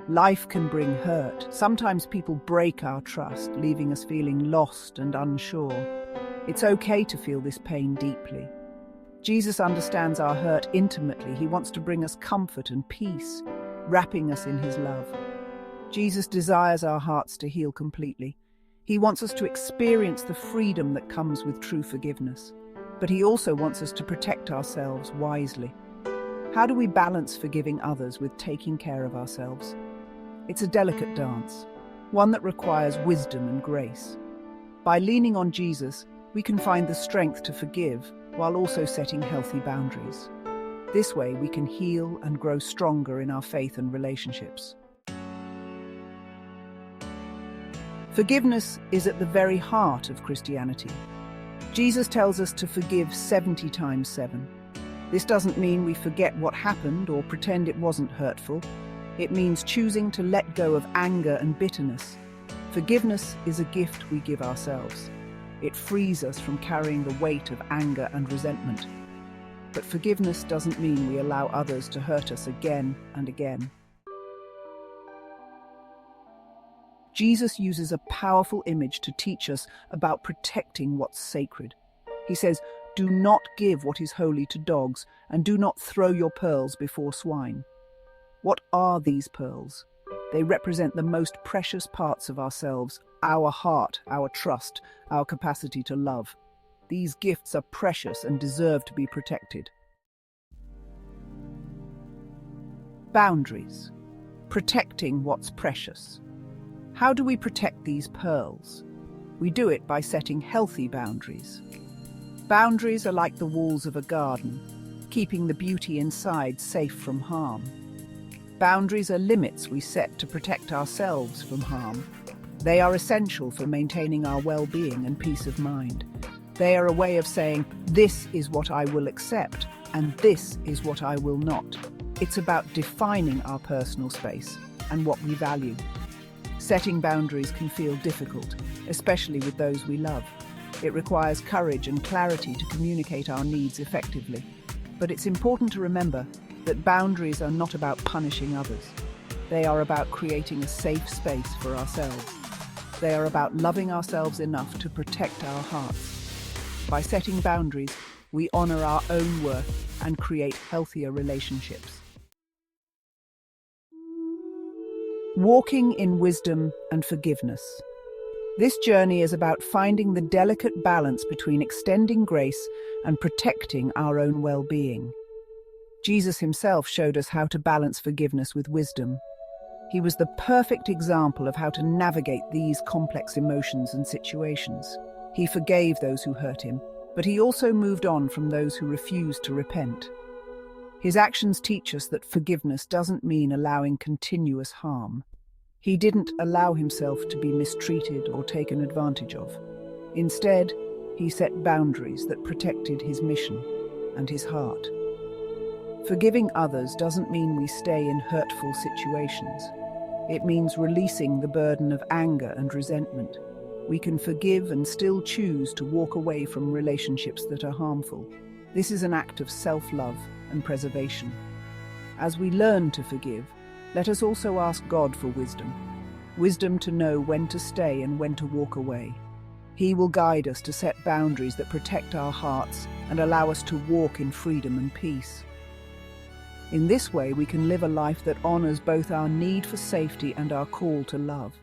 Life can bring hurt. Sometimes people break our trust, leaving us feeling lost and unsure. It's okay to feel this pain deeply. Jesus understands our hurt intimately. He wants to bring us comfort and peace, wrapping us in his love. Jesus desires our hearts to heal completely. He wants us to experience the freedom that comes with true forgiveness. But he also wants us to protect ourselves wisely. How do we balance forgiving others with taking care of ourselves? It's a delicate dance, one that requires wisdom and grace. By leaning on Jesus, we can find the strength to forgive while also setting healthy boundaries. This way, we can heal and grow stronger in our faith and relationships. Forgiveness is at the very heart of Christianity. Jesus tells us to forgive 70 times 7. This doesn't mean we forget what happened or pretend it wasn't hurtful. It means choosing to let go of anger and bitterness. Forgiveness is a gift we give ourselves. It frees us from carrying the weight of anger and resentment. But forgiveness doesn't mean we allow others to hurt us again and again. Jesus uses a powerful image to teach us about protecting what's sacred. He says, "Do not give what is holy to dogs, and do not throw your pearls before swine." What are these pearls? They represent the most precious parts of ourselves, our heart, our trust, our capacity to love. These gifts are precious and deserve to be protected. Boundaries. Protecting what's precious. How do we protect these pearls? We do it by setting healthy boundaries. Boundaries are like the walls of a garden, keeping the beauty inside safe from harm. Boundaries are limits we set to protect ourselves from harm. They are essential for maintaining our well-being and peace of mind. They are a way of saying, this is what I will accept, and this is what I will not. It's about defining our personal space and what we value. Setting boundaries can feel difficult, especially with those we love. It requires courage and clarity to communicate our needs effectively. But it's important to remember that boundaries are not about punishing others. They are about creating a safe space for ourselves. They are about loving ourselves enough to protect our hearts. By setting boundaries, we honor our own worth and create healthier relationships. Walking in wisdom and forgiveness. This journey is about finding the delicate balance between extending grace and protecting our own well-being. Jesus himself showed us how to balance forgiveness with wisdom. He was the perfect example of how to navigate these complex emotions and situations. He forgave those who hurt him, but he also moved on from those who refused to repent. His actions teach us that forgiveness doesn't mean allowing continuous harm. He didn't allow himself to be mistreated or taken advantage of. Instead, he set boundaries that protected his mission and his heart. Forgiving others doesn't mean we stay in hurtful situations. It means releasing the burden of anger and resentment. We can forgive and still choose to walk away from relationships that are harmful. This is an act of self-love and preservation. As we learn to forgive, let us also ask God for wisdom. Wisdom to know when to stay and when to walk away. He will guide us to set boundaries that protect our hearts and allow us to walk in freedom and peace. In this way, we can live a life that honors both our need for safety and our call to love.